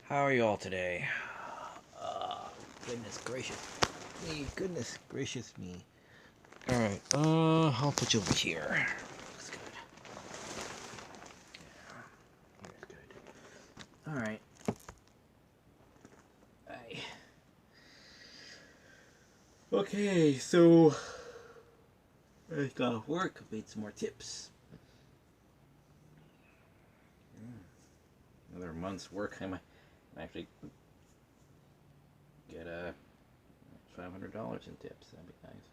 How are you all today? Goodness gracious me. Goodness gracious me. Alright, I'll put you over here. Looks good. Yeah, here's good. Alright. Okay, so I got off work, made some more tips. Another month's work. I might actually get $500 in tips. That'd be nice.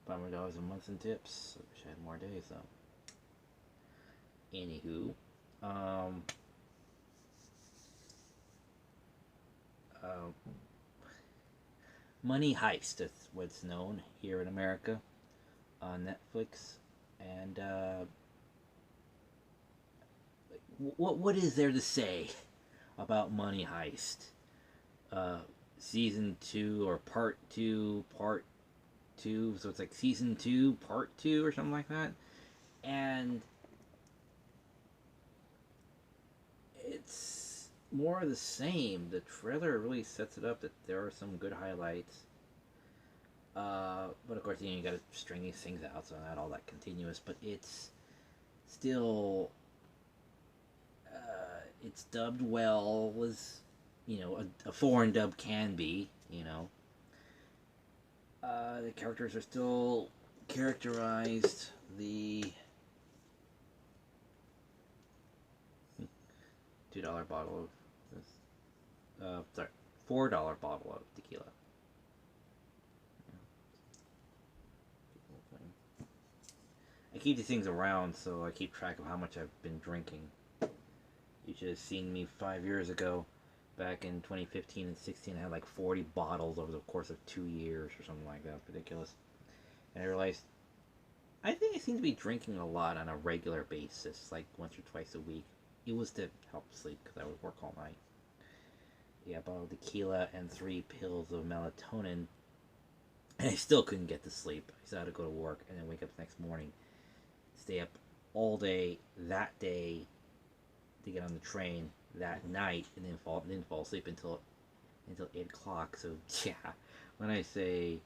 $500 a month in tips. I wish I had more days though. Anywho, Money Heist. That's what's known here in America on Netflix. And what is there to say about Money Heist? Season 2 or part 2, so it's like season 2, part 2 or something like that. And it's more of the same. The trailer really sets it up that there are some good highlights. But of course, you gotta string these things out, so not all that continuous. But it's still, it's dubbed well, as a foreign dub can be. The characters are still characterized. The $2 bottle of this, sorry, $4 bottle of tequila. I keep these things around so I keep track of how much I've been drinking. You should have seen me 5 years ago. Back in 2015 and 16, I had like 40 bottles over the course of 2 years or something like that. Ridiculous. And I realized, I think I seem to be drinking a lot on a regular basis, like once or twice a week. It was to help sleep because I would work all night. Yeah, a bottle of tequila and 3 pills of melatonin. And I still couldn't get to sleep. I still had to go to work and then wake up the next morning. Stay up all day that day to get on the train that night, and then didn't fall asleep until 8 o'clock. So yeah, when I say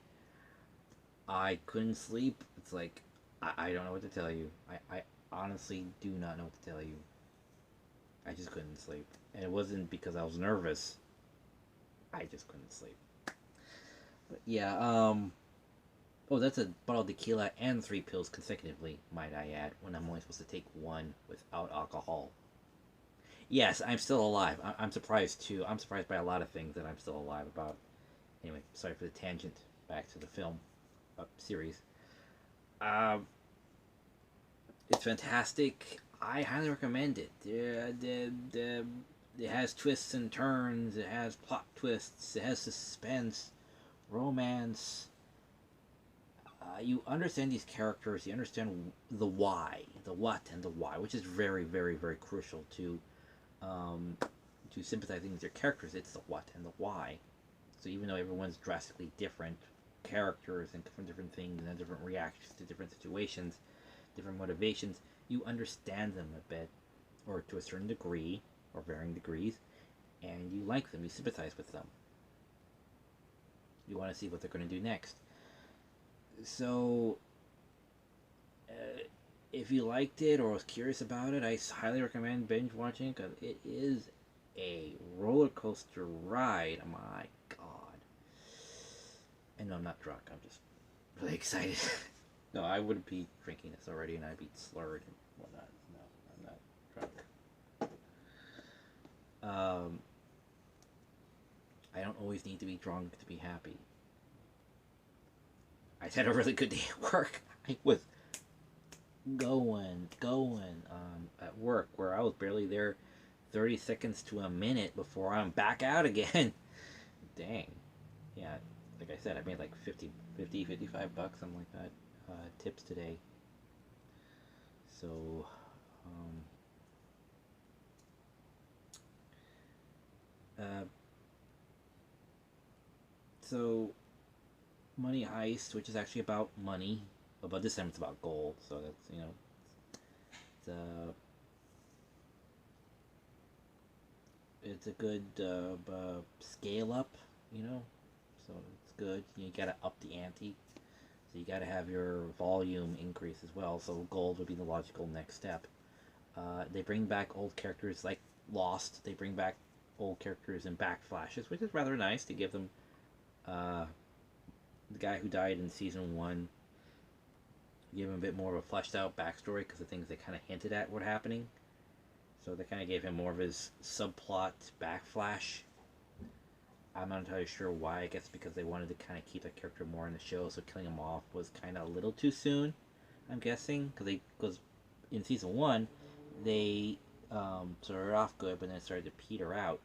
I couldn't sleep, it's like I don't know what to tell you. I honestly do not know what to tell you. I just couldn't sleep, and it wasn't because I was nervous. I just couldn't sleep. But yeah, oh, that's a bottle of tequila and 3 pills consecutively, might I add, when I'm only supposed to take 1 without alcohol. Yes, I'm still alive. I'm surprised too. I'm surprised by a lot of things that I'm still alive about. Anyway, sorry for the tangent. Back to the film series. It's fantastic. I highly recommend it. It has twists and turns. It has plot twists. It has suspense, romance. You understand these characters. You understand the why, the what, and the why, which is very, very, very crucial to sympathizing with your characters. It's the what and the why. So even though everyone's drastically different characters and from different things and have different reactions to different situations, different motivations, you understand them a bit, or to a certain degree, or varying degrees, and you like them, you sympathize with them. You want to see what they're going to do next. So, if you liked it or was curious about it, I highly recommend binge watching because it is a roller coaster ride. My God. And no, I'm not drunk. I'm just really excited. No, I would be drinking this already and I'd be slurred and whatnot. No, I'm not drunk. I don't always need to be drunk to be happy. I had a really good day at work. I was going at work where I was barely there 30 seconds to a minute before I'm back out again. Dang. Yeah, like I said, I made like 55 bucks, something like that, tips today. So, so Money Heist, which is actually about money, but this time it's about gold. So that's it's it's a good scale up, you know. So it's good. You gotta up the ante. So you gotta have your volume increase as well. So gold would be the logical next step. They bring back old characters like Lost. They bring back old characters in backflashes, which is rather nice to give them uh, the guy who died in season one. Give him a bit more of a fleshed out backstory because the things they kind of hinted at were happening. So they kind of gave him more of his subplot backflash. I'm not entirely sure why. I guess because they wanted to kind of keep that character more in the show, so killing him off was kind of a little too soon. I'm guessing because in season one they started off good, but then it started to peter out.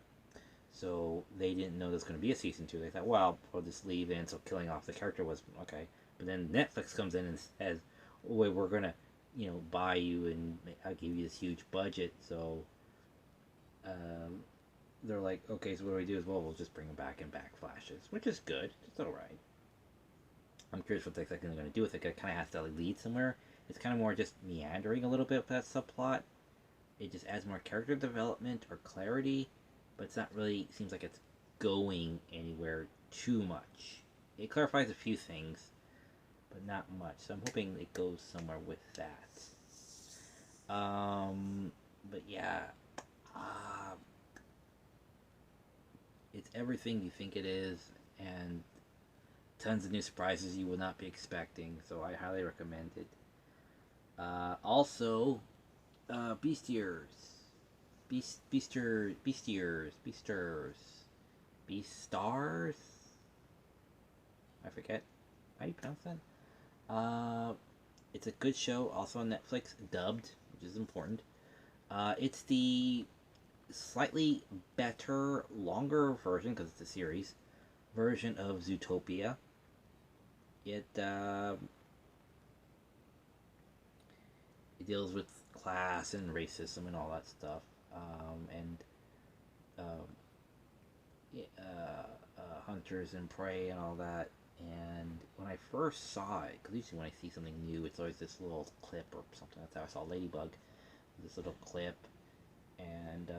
So they didn't know there was going to be a season two. They thought, well, we'll just leave in. So killing off the character was okay. But then Netflix comes in and says, oh, wait, we're going to, buy you and I'll give you this huge budget. So they're like, okay, so what do we do? Is well, we'll just bring them back in backflashes, which is good. It's all right. I'm curious what they're going to do with it. It kind of has to lead somewhere. It's kind of more just meandering a little bit with that subplot. It just adds more character development or clarity, but it's not really, seems like it's going anywhere too much. It clarifies a few things, but not much. So I'm hoping it goes somewhere with that. But yeah, it's everything you think it is, and tons of new surprises you will not be expecting. So I highly recommend it. Also, Beastars. Beastars? I forget. How do you pronounce that? It's a good show, also on Netflix, dubbed, which is important. It's the slightly better, longer version, because it's a series, version of Zootopia. It deals with class and racism and all that stuff, and hunters and prey and all that. And when I first saw it, because usually when I see something new, it's always this little clip or something. That's how I saw Ladybug, this little clip, and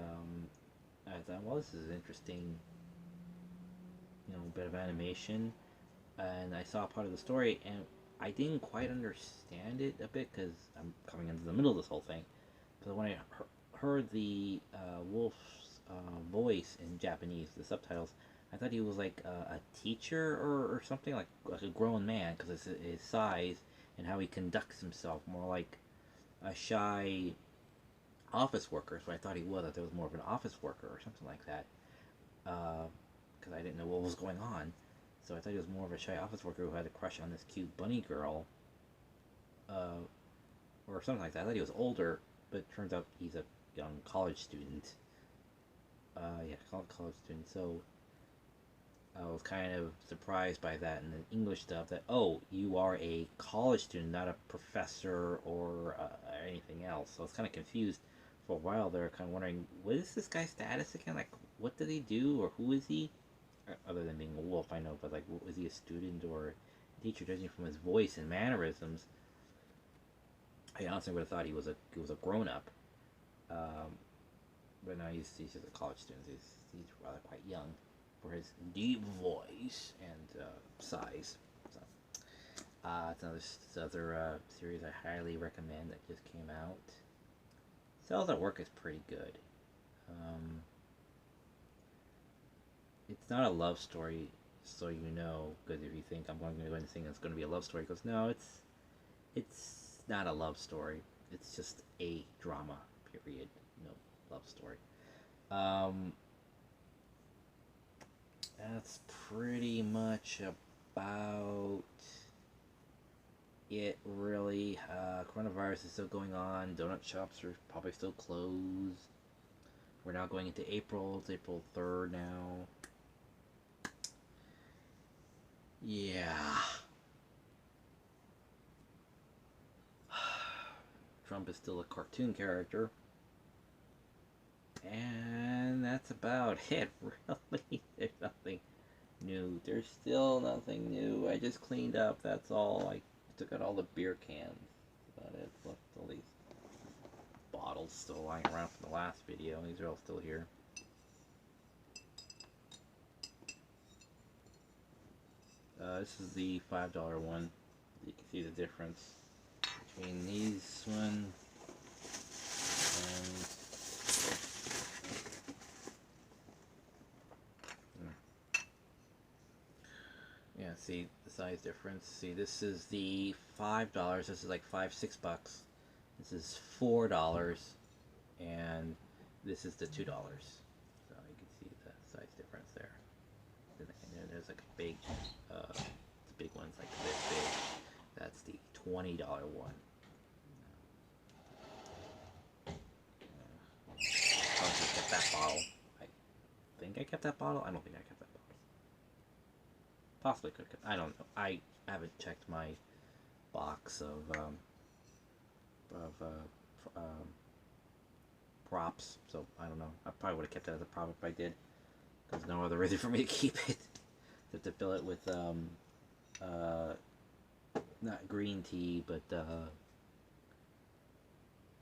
I thought, well, this is an interesting, bit of animation. And I saw part of the story, and I didn't quite understand it a bit because I'm coming into the middle of this whole thing. But when I heard the wolf's voice in Japanese, the subtitles, I thought he was like a teacher or something, like a grown man, because of his size and how he conducts himself, more like a shy office worker. So I thought he was, that there was more of an office worker or something like that, because I didn't know what was going on. So I thought he was more of a shy office worker who had a crush on this cute bunny girl, or something like that. I thought he was older, but it turns out he's a young college student. Yeah, college student. So I was kind of surprised by that in the English stuff, that, oh, you are a college student, not a professor or anything else. So I was kind of confused for a while there, kind of wondering, what is this guy's status again? Like, what did he do, or who is he? Other than being a wolf, I know, but like, was he a student or a teacher? Judging from his voice and mannerisms, I honestly would have thought he was a grown up. But no, he's just a college student. He's rather quite young for his deep voice and size. So, it's another series I highly recommend that just came out. Cells at Work is pretty good. It's not a love story, so you know, because if you think I'm going to go into saying it's going to be a love story, because no, it's not a love story. It's just a drama, period. No love story. That's pretty much about it, really. Coronavirus is still going on. Donut shops are probably still closed. We're now going into April. It's April 3rd now. Yeah. Trump is still a cartoon character. And that's about it, really. There's nothing new. There's still nothing new. I just cleaned up, that's all. I took out all the beer cans. That's about it. Left all these bottles still lying around from the last video. These are all still here. This is the $5 one. You can see the difference between these one and yeah. See the size difference. See, this is the $5. This is like $5, $6. This is $4, and this is the $2. So you can see the size difference there. And then there's like a big, the big one's like this big. That's the $20 one. I kept that bottle. I think I kept that bottle. I don't think I kept that bottle. Possibly could have. I don't know. I haven't checked my box of props, so I don't know. I probably would have kept it as a prop if I did. There's no other reason for me to keep it. To fill it with not green tea, but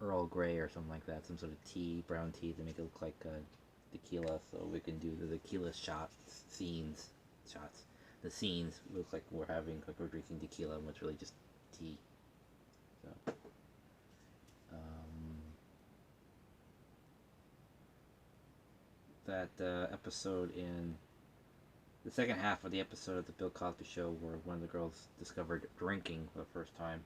Earl Grey or something like that. Some sort of tea, brown tea, to make it look like tequila. So we can do the tequila scenes. The scenes look like we're drinking tequila, when it's really just tea. So, that episode in the second half of the episode of the Bill Cosby Show, where one of the girls discovered drinking for the first time,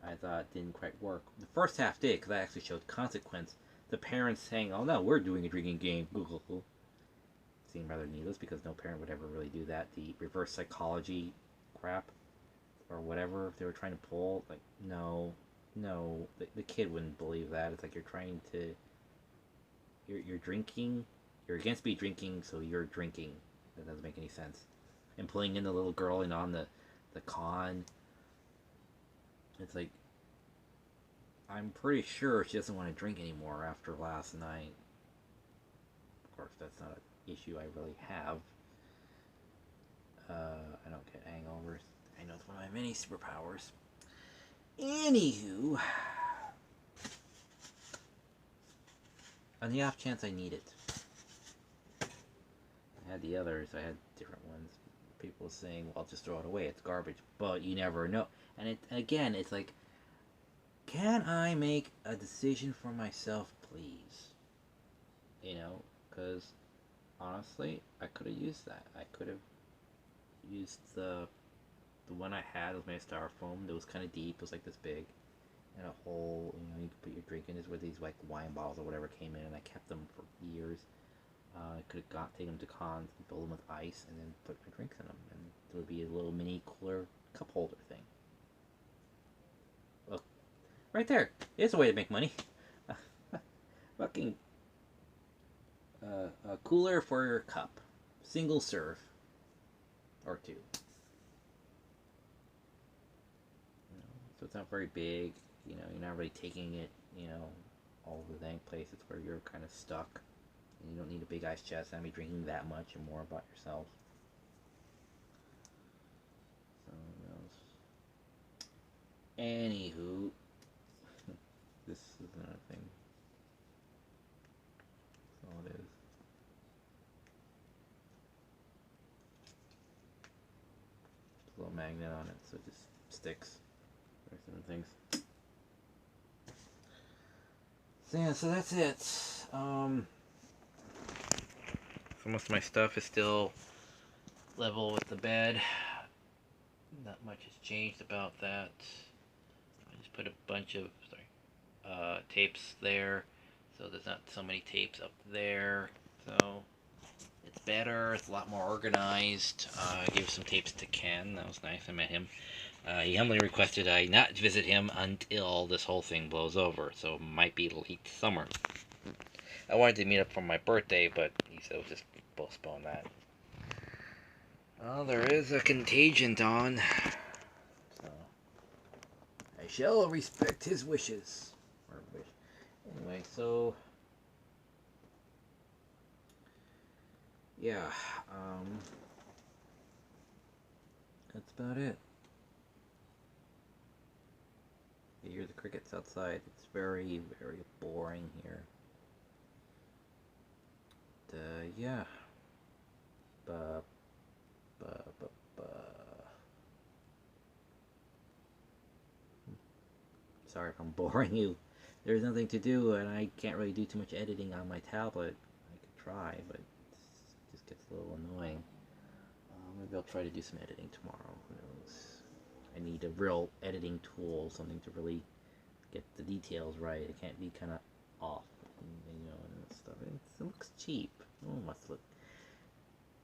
I thought didn't quite work. The first half did, because I actually showed consequence. The parents saying, "Oh no, we're doing a drinking game." Seemed rather needless, because no parent would ever really do that. The reverse psychology crap or whatever they were trying to pull, like, no, the kid wouldn't believe that. It's like you're drinking, you're against me drinking, so you're drinking. That doesn't make any sense. And pulling in the little girl and on the con, it's like, I'm pretty sure she doesn't want to drink anymore after last night. Of course, that's not an issue I really have. I don't get hangovers. I know it's one of my many superpowers. Anywho, on the off chance I need it, I had the others. I had different ones. People saying, "Well, just throw it away. It's garbage." But you never know. And again, it's like, can I make a decision for myself, please? Because honestly, I could have used that. I could have used the one I had was made of styrofoam. That was kind of deep. It was like this big, and a hole. You could put your drink in. Is where these like wine bottles or whatever came in, and I kept them for years. I could have taken them to cons and fill them with ice, and then put my drinks in them, and there would be a little mini cooler cup holder thing. Look, right there. It's a way to make money. Fucking a cooler for your cup, single serve, or two. So it's not very big. You're not really taking it. All over the dang place. It's where you're kind of stuck. And you don't need a big ice chest. Not be drinking that much, and more about yourself. So, anywho, this is another thing. That's all it is. There's a little magnet on it, so it just sticks. Or some things. So yeah, so that's it. So most of my stuff is still level with the bed. Not much has changed about that. I just put a bunch of tapes there, so there's not so many tapes up there. So it's better. It's a lot more organized. I gave some tapes to Ken. That was nice. I met him. He humbly requested I not visit him until this whole thing blows over, so it might be late summer. I wanted to meet up for my birthday, but he said we'll just postpone that. Well, there is a contagion on, so I shall respect his wishes. Anyway, so yeah, that's about it. You hear the crickets outside. It's very, very boring here. Yeah. sorry if I'm boring you. There's nothing to do, and I can't really do too much editing on my tablet. I could try, but it just gets a little annoying. Maybe I'll try to do some editing tomorrow. Who knows? I need a real editing tool, something to really get the details right. It can't be kind of off, you know, and stuff. It looks cheap. Oh, must look.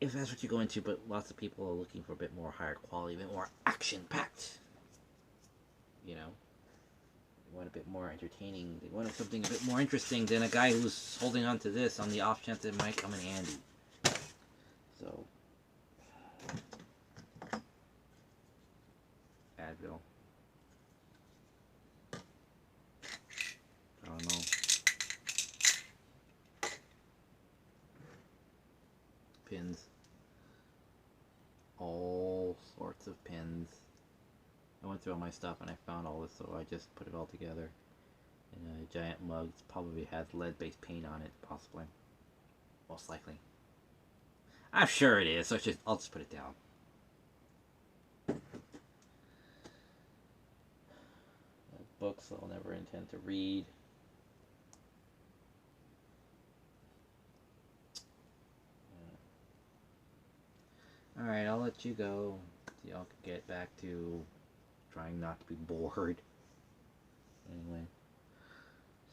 If that's what you go into, but lots of people are looking for a bit more higher quality, a bit more action-packed. You know, they want a bit more entertaining. They want something a bit more interesting than a guy who's holding on to this on the off chance it might come in handy. So, Advil. I don't know. Pins. All sorts of pins. I went through all my stuff and I found all this, so I just put it all together in a giant mug. It probably has lead-based paint on it, possibly. Most likely. I'm sure it is, so I'll just put it down. Books I'll never intend to read. Alright, I'll let you go. So y'all can get back to trying not to be bored. Anyway.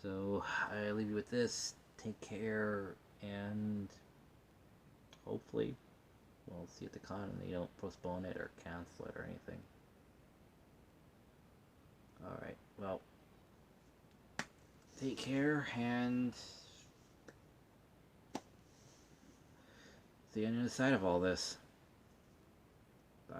So, I leave you with this. Take care, and hopefully we'll see at the con and they don't postpone it or cancel it or anything. Alright, well, take care, and see you on the other side of all this. Bye.